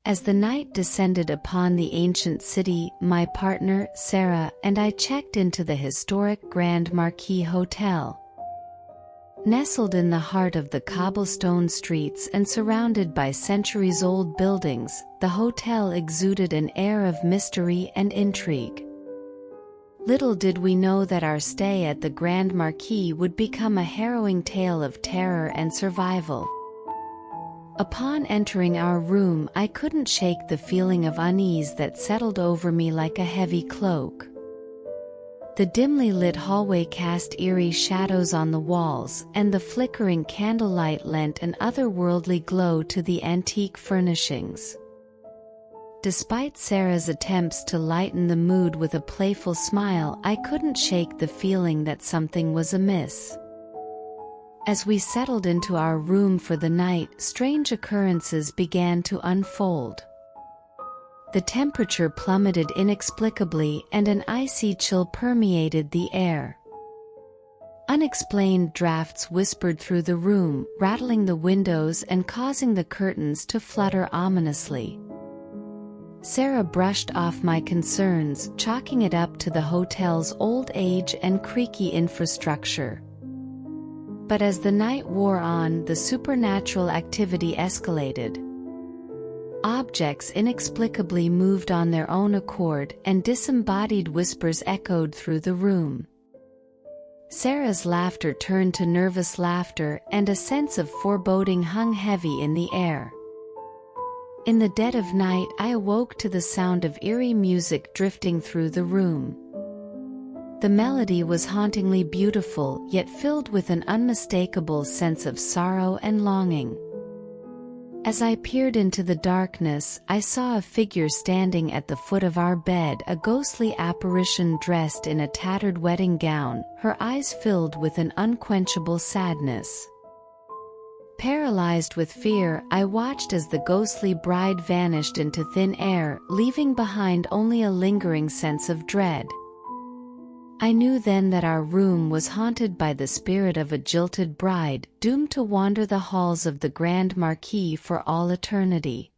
As the night descended upon the ancient city, my partner, Sarah, and I checked into the historic Grand Marquis Hotel. Nestled in the heart of the cobblestone streets and surrounded by centuries-old buildings, the hotel exuded an air of mystery and intrigue. Little did we know that our stay at the Grand Marquis would become a harrowing tale of terror and survival. Upon entering our room, I couldn't shake the feeling of unease that settled over me like a heavy cloak. The dimly lit hallway cast eerie shadows on the walls, and the flickering candlelight lent an otherworldly glow to the antique furnishings. Despite Sarah's attempts to lighten the mood with a playful smile, I couldn't shake the feeling that something was amiss. As we settled into our room for the night, strange occurrences began to unfold. The temperature plummeted inexplicably and an icy chill permeated the air. Unexplained drafts whispered through the room, rattling the windows and causing the curtains to flutter ominously. Sarah brushed off my concerns, chalking it up to the hotel's old age and creaky infrastructure. But as the night wore on, the supernatural activity escalated. Objects inexplicably moved on their own accord, and disembodied whispers echoed through the room. Sarah's laughter turned to nervous laughter, and a sense of foreboding hung heavy in the air. In the dead of night, I awoke to the sound of eerie music drifting through the room. The melody was hauntingly beautiful, yet filled with an unmistakable sense of sorrow and longing. As I peered into the darkness, I saw a figure standing at the foot of our bed, a ghostly apparition dressed in a tattered wedding gown, her eyes filled with an unquenchable sadness. Paralyzed with fear, I watched as the ghostly bride vanished into thin air, leaving behind only a lingering sense of dread. I knew then that our room was haunted by the spirit of a jilted bride, doomed to wander the halls of the Grand Marquis for all eternity.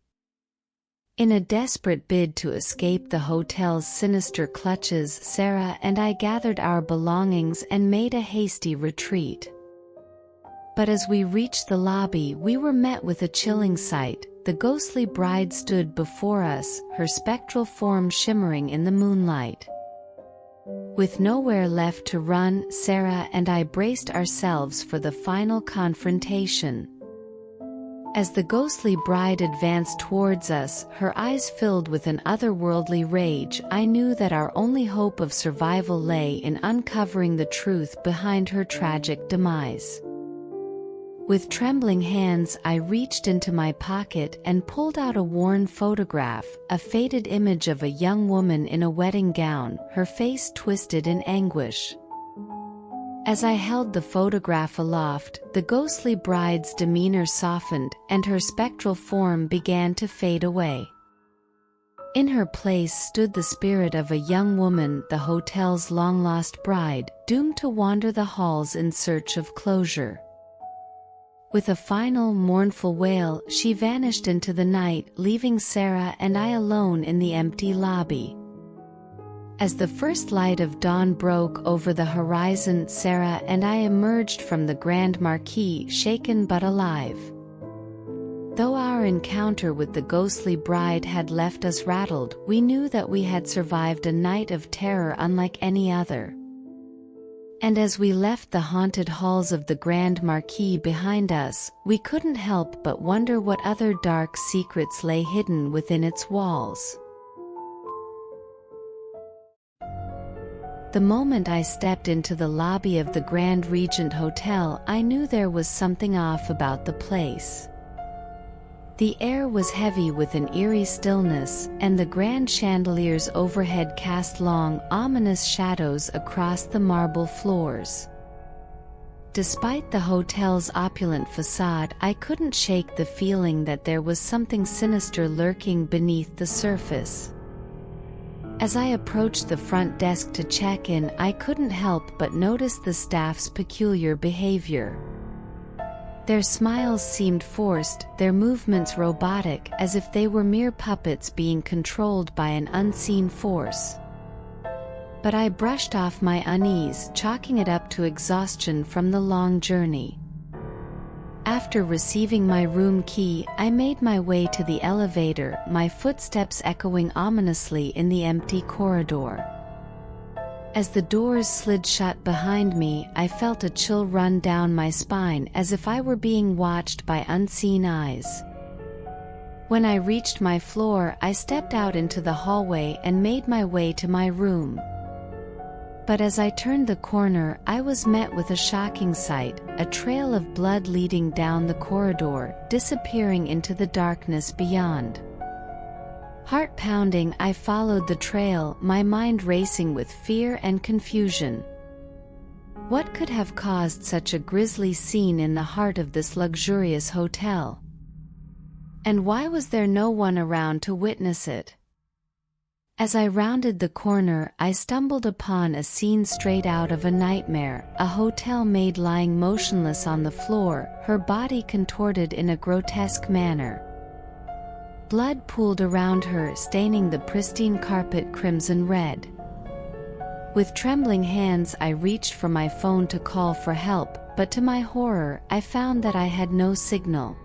In a desperate bid to escape the hotel's sinister clutches, Sarah and I gathered our belongings and made a hasty retreat. But as we reached the lobby, we were met with a chilling sight. The ghostly bride stood before us, her spectral form shimmering in the moonlight. With nowhere left to run, Sarah and I braced ourselves for the final confrontation. As the ghostly bride advanced towards us, her eyes filled with an otherworldly rage, I knew that our only hope of survival lay in uncovering the truth behind her tragic demise. With trembling hands, I reached into my pocket and pulled out a worn photograph, a faded image of a young woman in a wedding gown, her face twisted in anguish. As I held the photograph aloft, the ghostly bride's demeanor softened, and her spectral form began to fade away. In her place stood the spirit of a young woman, the hotel's long-lost bride, doomed to wander the halls in search of closure. With a final mournful wail, she vanished into the night, leaving Sarah and I alone in the empty lobby. As the first light of dawn broke over the horizon, Sarah and I emerged from the Grand Marquis, shaken but alive. Though our encounter with the ghostly bride had left us rattled, we knew that we had survived a night of terror unlike any other. And as we left the haunted halls of the Grand Marquis behind us, we couldn't help but wonder what other dark secrets lay hidden within its walls. The moment I stepped into the lobby of the Grand Regent Hotel, I knew there was something off about the place. The air was heavy with an eerie stillness, and the grand chandeliers overhead cast long, ominous shadows across the marble floors. Despite the hotel's opulent facade, I couldn't shake the feeling that there was something sinister lurking beneath the surface. As I approached the front desk to check in, I couldn't help but notice the staff's peculiar behavior. Their smiles seemed forced, their movements robotic, as if they were mere puppets being controlled by an unseen force. But I brushed off my unease, chalking it up to exhaustion from the long journey. After receiving my room key, I made my way to the elevator, my footsteps echoing ominously in the empty corridor. As the doors slid shut behind me, I felt a chill run down my spine, as if I were being watched by unseen eyes. When I reached my floor, I stepped out into the hallway and made my way to my room. But as I turned the corner, I was met with a shocking sight, a trail of blood leading down the corridor, disappearing into the darkness beyond. Heart pounding, I followed the trail, my mind racing with fear and confusion. What could have caused such a grisly scene in the heart of this luxurious hotel? And why was there no one around to witness it? As I rounded the corner, I stumbled upon a scene straight out of a nightmare, a hotel maid lying motionless on the floor, her body contorted in a grotesque manner. Blood pooled around her, staining the pristine carpet crimson red. With trembling hands, I reached for my phone to call for help, but to my horror, I found that I had no signal.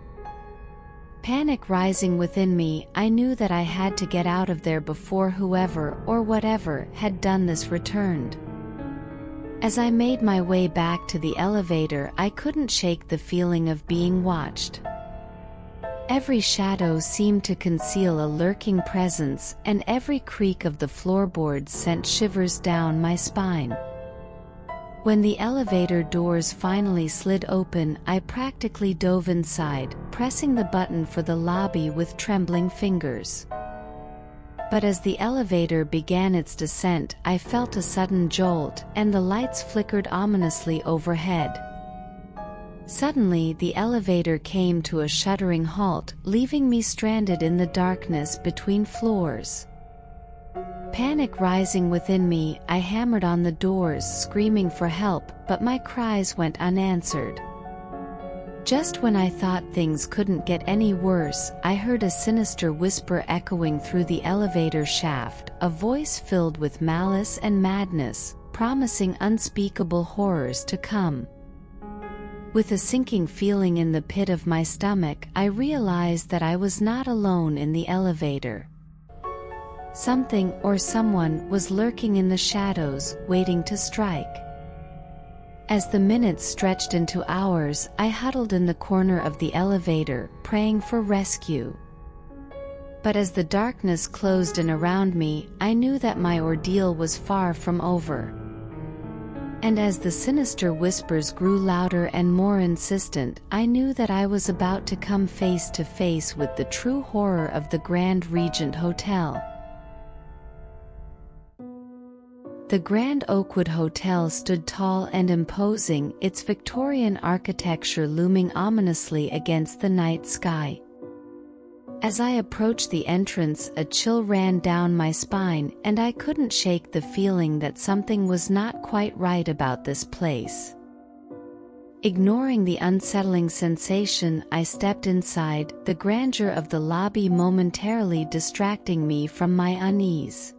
Panic rising within me, I knew that I had to get out of there before whoever or whatever had done this returned. As I made my way back to the elevator, I couldn't shake the feeling of being watched. Every shadow seemed to conceal a lurking presence, and every creak of the floorboards sent shivers down my spine. When the elevator doors finally slid open, I practically dove inside, pressing the button for the lobby with trembling fingers. But as the elevator began its descent, I felt a sudden jolt, and the lights flickered ominously overhead. Suddenly, the elevator came to a shuddering halt, leaving me stranded in the darkness between floors. Panic rising within me, I hammered on the doors, screaming for help, but my cries went unanswered. Just when I thought things couldn't get any worse, I heard a sinister whisper echoing through the elevator shaft, a voice filled with malice and madness, promising unspeakable horrors to come. With a sinking feeling in the pit of my stomach, I realized that I was not alone in the elevator. Something or someone was lurking in the shadows, waiting to strike. As the minutes stretched into hours, I huddled in the corner of the elevator, praying for rescue. But as the darkness closed in around me, I knew that my ordeal was far from over. And as the sinister whispers grew louder and more insistent, I knew that I was about to come face to face with the true horror of the Grand Regent Hotel. The Grand Oakwood Hotel stood tall and imposing, its Victorian architecture looming ominously against the night sky. As I approached the entrance, a chill ran down my spine, and I couldn't shake the feeling that something was not quite right about this place. Ignoring the unsettling sensation, I stepped inside, the grandeur of the lobby momentarily distracting me from my unease.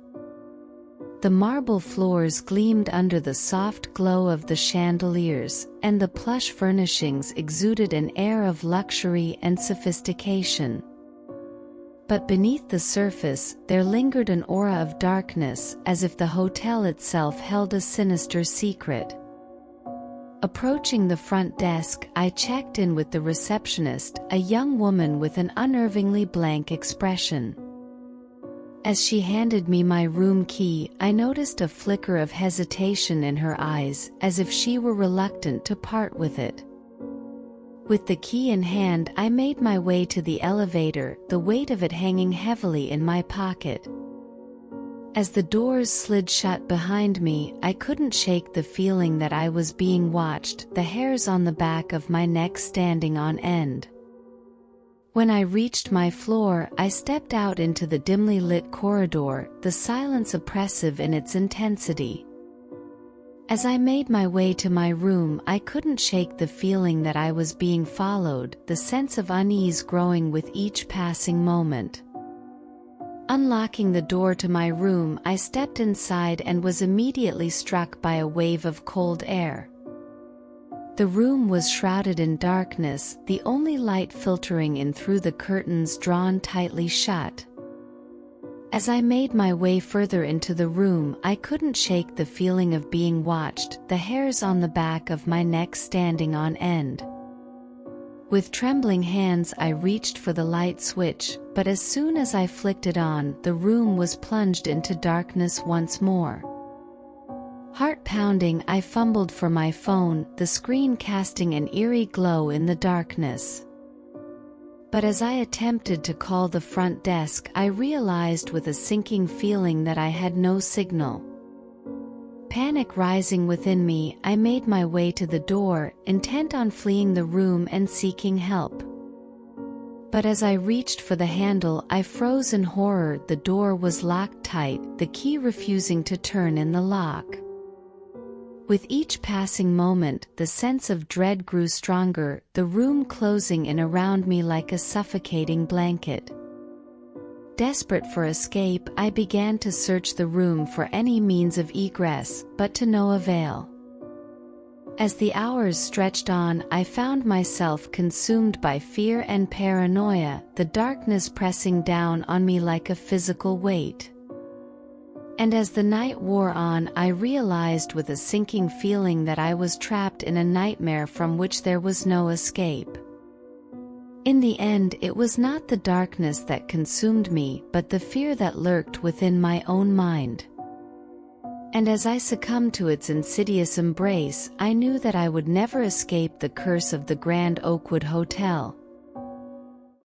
The marble floors gleamed under the soft glow of the chandeliers, and the plush furnishings exuded an air of luxury and sophistication. But beneath the surface, there lingered an aura of darkness, as if the hotel itself held a sinister secret. Approaching the front desk, I checked in with the receptionist, a young woman with an unnervingly blank expression. As she handed me my room key, I noticed a flicker of hesitation in her eyes, as if she were reluctant to part with it. With the key in hand, I made my way to the elevator, the weight of it hanging heavily in my pocket. As the doors slid shut behind me, I couldn't shake the feeling that I was being watched, the hairs on the back of my neck standing on end. When I reached my floor, I stepped out into the dimly lit corridor, the silence oppressive in its intensity. As I made my way to my room, I couldn't shake the feeling that I was being followed, the sense of unease growing with each passing moment. Unlocking the door to my room, I stepped inside and was immediately struck by a wave of cold air. The room was shrouded in darkness, the only light filtering in through the curtains drawn tightly shut. As I made my way further into the room, I couldn't shake the feeling of being watched, the hairs on the back of my neck standing on end. With trembling hands I reached for the light switch, but as soon as I flicked it on, the room was plunged into darkness once more. Heart pounding, I fumbled for my phone, the screen casting an eerie glow in the darkness. But as I attempted to call the front desk, I realized with a sinking feeling that I had no signal. Panic rising within me, I made my way to the door, intent on fleeing the room and seeking help. But as I reached for the handle, I froze in horror. The door was locked tight, the key refusing to turn in the lock. With each passing moment, the sense of dread grew stronger, the room closing in around me like a suffocating blanket. Desperate for escape, I began to search the room for any means of egress, but to no avail. As the hours stretched on, I found myself consumed by fear and paranoia, the darkness pressing down on me like a physical weight. And as the night wore on, I realized with a sinking feeling that I was trapped in a nightmare from which there was no escape. In the end, it was not the darkness that consumed me, but the fear that lurked within my own mind. And as I succumbed to its insidious embrace, I knew that I would never escape the curse of the Grand Oakwood Hotel.